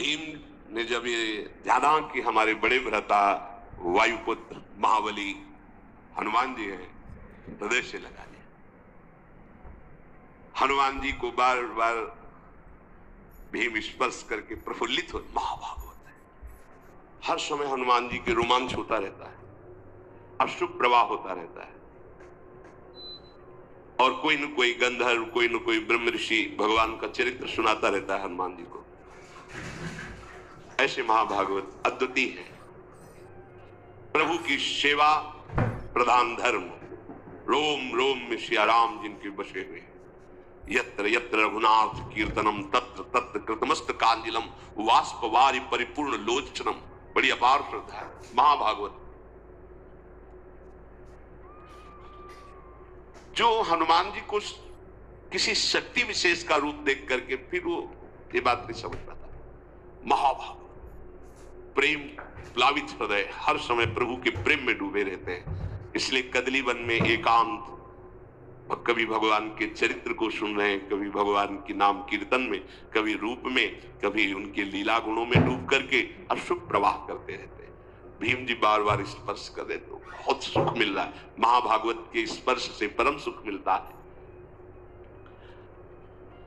भीम ने जब ये जाना कि हमारे बड़े भ्राता वायुपुत्र महाबली हनुमान जी हैं, हृदय से लगा लिया। हनुमान जी को बार बार भीम स्पर्श करके प्रफुल्लित हो, महाभागवत है। हर समय हनुमान जी के रोमांच होता रहता है, अश्रु प्रवाह होता रहता है, और कोई न कोई गंधर्व, कोई न कोई ब्रह्म ऋषि भगवान का चरित्र सुनाता रहता है हनुमान जी को। ऐसे महाभागवत अद्वितीय है। प्रभु की सेवा प्रधान धर्म, रोम रोम में सियाराम जिनके बसे हुए, यत्र यत्र रघुनाथ कीर्तनम तत्र तत्र कृतमस्त कांजिलम वाष्पवारि परिपूर्ण लोचनम। बड़ी अपार श्रद्धा है महाभागवत। जो हनुमान जी को किसी शक्ति विशेष का रूप देख करके फिर वो ये बात नहीं समझ पाता। महाभागवत प्रेम प्लावित हृदय, हर समय प्रभु के प्रेम में डूबे रहते हैं। इसलिए कदली वन में एकांत, और कभी भगवान के चरित्र को सुन रहे हैं, कभी भगवान के नाम कीर्तन में, कभी रूप में, कभी उनके लीला गुणों में डूब करके अशुभ प्रवाह करते रहते हैं। भीम जी बार बार स्पर्श कर दे तो बहुत सुख मिल रहा है। महाभागवत के स्पर्श से परम सुख मिलता है।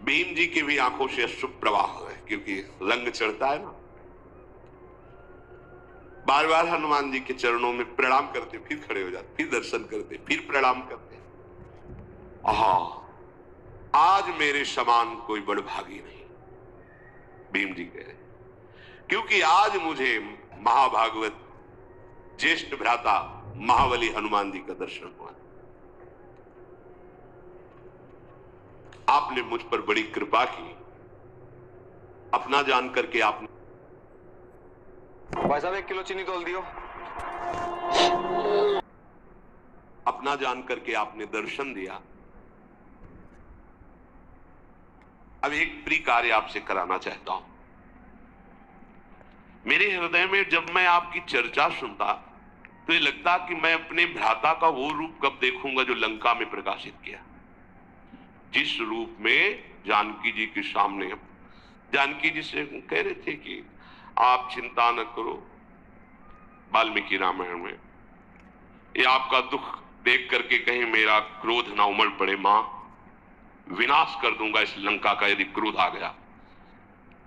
भीम जी की भी आंखों से अशुभ प्रवाह है, क्योंकि रंग चढ़ता है ना। बार बार हनुमान जी के चरणों में प्रणाम करते, फिर खड़े हो जाते, फिर दर्शन करते, फिर प्रणाम करते। आज मेरे समान कोई बड़भागी नहीं, भीम जी कह रहे, क्योंकि आज मुझे महाभागवत ज्येष्ठ भ्राता महाबली हनुमान जी का दर्शन हुआ। आपने मुझ पर बड़ी कृपा की। अपना जान करके आपने, भाई साहब 1 किलो चीनी तोल दियो। अपना जान करके आपने दर्शन दिया। अब एक प्रिय कार्य आपसे कराना चाहता हूं। मेरे हृदय में जब मैं आपकी चर्चा सुनता तो ये लगता कि मैं अपने भ्राता का वो रूप कब देखूंगा जो लंका में प्रकाशित किया। जिस रूप में जानकी जी के सामने, जानकी जी से कह रहे थे कि आप चिंता न करो, वाल्मीकि रामायण में, ये आपका दुख देख करके कहीं मेरा क्रोध ना उमड़ पड़े। मां, विनाश कर दूंगा इस लंका का यदि क्रोध आ गया,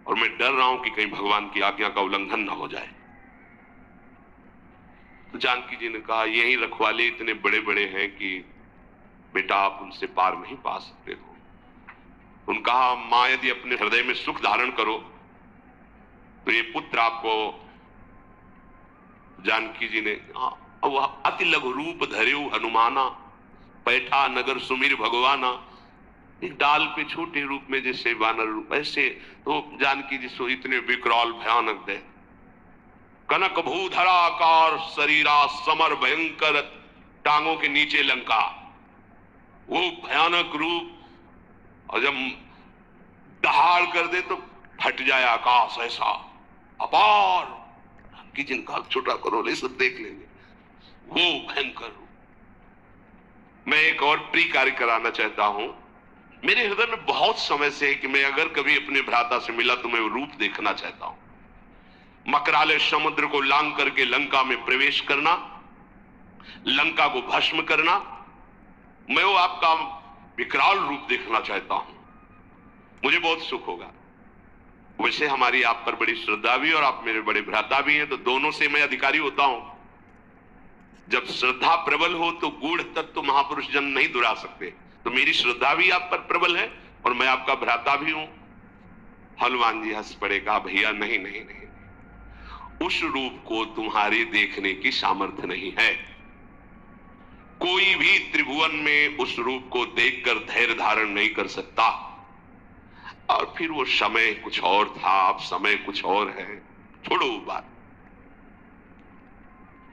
और मैं डर रहा हूं कि कहीं भगवान की आज्ञा का उल्लंघन ना हो जाए। तो जानकी जी ने कहा, यही रखवाले इतने बड़े बड़े हैं कि बेटा आप उनसे पार नहीं पा सकते हो। उन्होंने कहा, मां यदि अपने हृदय में सुख धारण करो तो ये पुत्र आपको, जानकी जी ने, वह अति लघु रूप धर्यु हनुमाना, पैठा नगर सुमिर भगवाना। एक डाल पे छोटे रूप में जैसे वानर रूप, ऐसे तो जानकी जी सो इतने विकराल भयानक दे, कनक भूधराकार शरीरा समर भयंकर, टांगों के नीचे लंका, वो भयानक रूप। और जब दहाड़ कर दे तो फट जाए आकाश, ऐसा अपार। जानकी जी का छोटा करो, ले सब देख लेंगे, वो भयंकर रूप। मैं एक और प्रिय कार्य कराना चाहता हूं। मेरे हृदय में बहुत समय से है कि मैं अगर कभी अपने भ्राता से मिला तो मैं वो रूप देखना चाहता हूं। मकराले समुद्र को लांग करके लंका में प्रवेश करना, लंका को भस्म करना, मैं वो आपका विकराल रूप देखना चाहता हूं। मुझे बहुत सुख होगा। वैसे हमारी आप पर बड़ी श्रद्धा भी, और आप मेरे बड़े भ्राता भी हैं, तो दोनों से मैं अधिकारी होता हूं। जब श्रद्धा प्रबल हो तो गूढ़ तत्व महापुरुष जन नहीं दुरा सकते। तो मेरी श्रद्धा भी आप पर प्रबल है और मैं आपका भ्राता भी हूं। हनुमान जी हंस पड़े, कहा, भैया नहीं नहीं नहीं, उस रूप को तुम्हारे देखने की सामर्थ्य नहीं है। कोई भी त्रिभुवन में उस रूप को देखकर धैर्य धारण नहीं कर सकता। और फिर वो समय कुछ और था, अब समय कुछ और है। छोड़ो वो बात।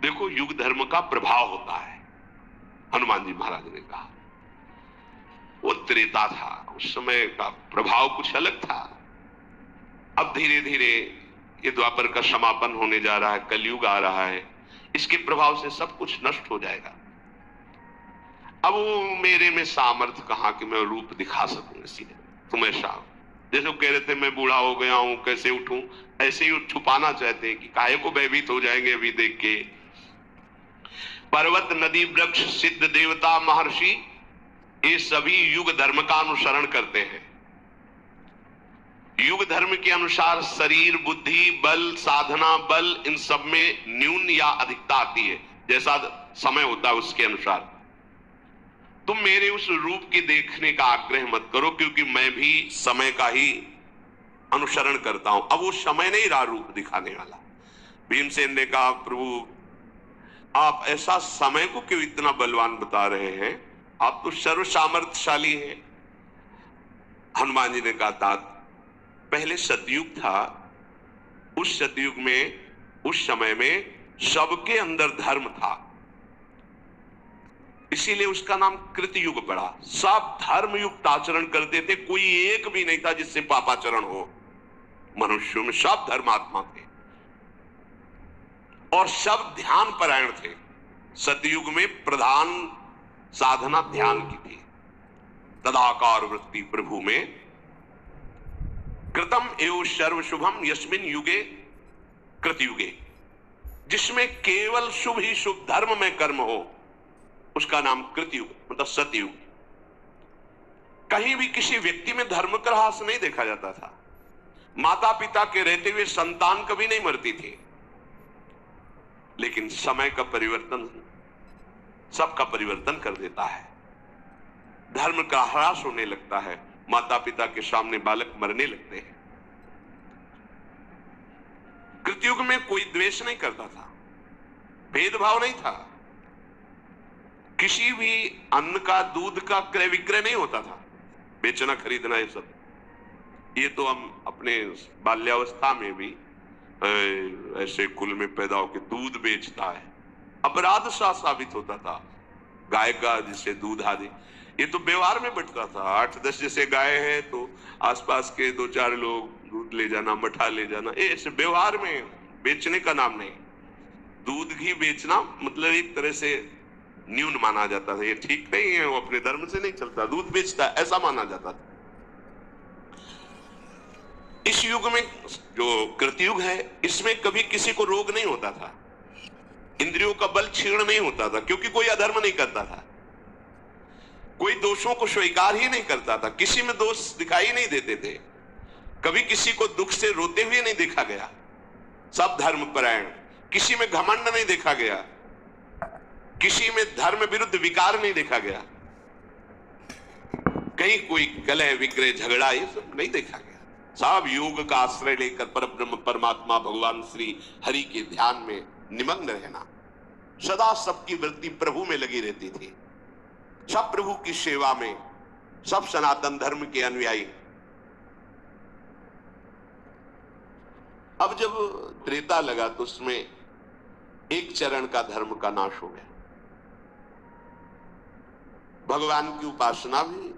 देखो, युग धर्म का प्रभाव होता है। हनुमान जी महाराज ने कहा, वो त्रेता था, उस समय का प्रभाव कुछ अलग था। अब धीरे धीरे ये द्वापर का समापन होने जा रहा है, कलयुग आ रहा है, इसके प्रभाव से सब कुछ नष्ट हो जाएगा। अब वो मेरे में सामर्थ्य कहां कि मैं रूप दिखा सकूं। इसलिए तुम ऐसा जैसे वो कह रहे थे मैं बूढ़ा हो गया हूं, कैसे उठूं, ऐसे ही छुपाना चाहते हैं कि काहे को भयभीत हो जाएंगे अभी देख के। पर्वत, नदी, वृक्ष, सिद्ध, देवता, महर्षि, ये सभी युग धर्म का अनुसरण करते हैं। युग धर्म के अनुसार शरीर, बुद्धि, बल, साधना बल, इन सब में न्यून या अधिकता आती है, जैसा समय होता है उसके अनुसार। तुम मेरे उस रूप के देखने का आग्रह मत करो, क्योंकि मैं भी समय का ही अनुसरण करता हूं। अब वो समय नहीं रहा रूप दिखाने वाला। भीमसेन ने कहा, प्रभु आप ऐसा समय को क्यों इतना बलवान बता रहे हैं, आप तो सर्व सामर्थ्यशाली हैं। हनुमान जी ने कहा, तात पहले सतयुग था, उस सतयुग में, उस समय में सबके अंदर धर्म था, इसीलिए उसका नाम कृतयुग पड़ा। सब धर्म युक्त आचरण करते थे, कोई एक भी नहीं था जिससे पापाचरण हो। मनुष्यों में सब धर्मात्मा थे और सब ध्यान परायण थे। सतयुग में प्रधान साधना ध्यान की थी। तदाकार वृत्ति प्रभु में कृतम एवं सर्व शुभम यस्मिन युगे कृतयुगे, जिसमें केवल शुभ ही शुभ धर्म में कर्म हो, उसका नाम कृतयुग मतलब सतयुग। कहीं भी किसी व्यक्ति में धर्म का ह्रास नहीं देखा जाता था। माता पिता के रहते हुए संतान कभी नहीं मरती थी, लेकिन समय का परिवर्तन सबका परिवर्तन कर देता है। धर्म का ह्रास होने लगता है, माता पिता के सामने बालक मरने लगते हैं। कृतयुग में कोई द्वेष नहीं करता था, भेदभाव नहीं था, किसी भी अन्न का दूध का क्रय विक्रय नहीं होता था, बेचना खरीदना ये सब। ये तो हम अपने बाल्यावस्था में भी ऐसे कुल में पैदा होकर दूध बेचता है, अपराध सा साबित होता था। गाय का जिसे दूध आदि, ये तो व्यवहार में बंटता था। 8-10 जैसे गाय है तो आसपास के 2-4 लोग दूध ले जाना, मठा ले जाना, ऐसे व्यवहार में, बेचने का नाम नहीं। दूध घी बेचना मतलब एक तरह से न्यून माना जाता था, ये ठीक नहीं है, वो अपने धर्म से नहीं चलता, दूध बेचता है, ऐसा माना जाता था। इस युग में जो कृतयुग है, इसमें कभी किसी को रोग नहीं होता था, इंद्रियों का बल क्षीण नहीं होता था, क्योंकि कोई अधर्म नहीं करता था, कोई दोषों को स्वीकार ही नहीं करता था, किसी में दोष दिखाई नहीं देते थे, कभी किसी को दुख से रोते हुए नहीं देखा गया, सब धर्म परायण, किसी में घमंड नहीं देखा गया, किसी में धर्म विरुद्ध विकार नहीं देखा गया, कहीं कोई कलह विग्रह झगड़ा ये सब नहीं देखा गया। सब योग का आश्रय लेकर परब्रह्म परमात्मा भगवान श्री हरि के ध्यान में निमग्न रहना, सदा सबकी वृत्ति प्रभु में लगी रहती थी, सब प्रभु की सेवा में, सब सनातन धर्म के अनुयायी। अब जब त्रेता लगा तो उसमें एक चरण का धर्म का नाश हो गया, भगवान की उपासना भी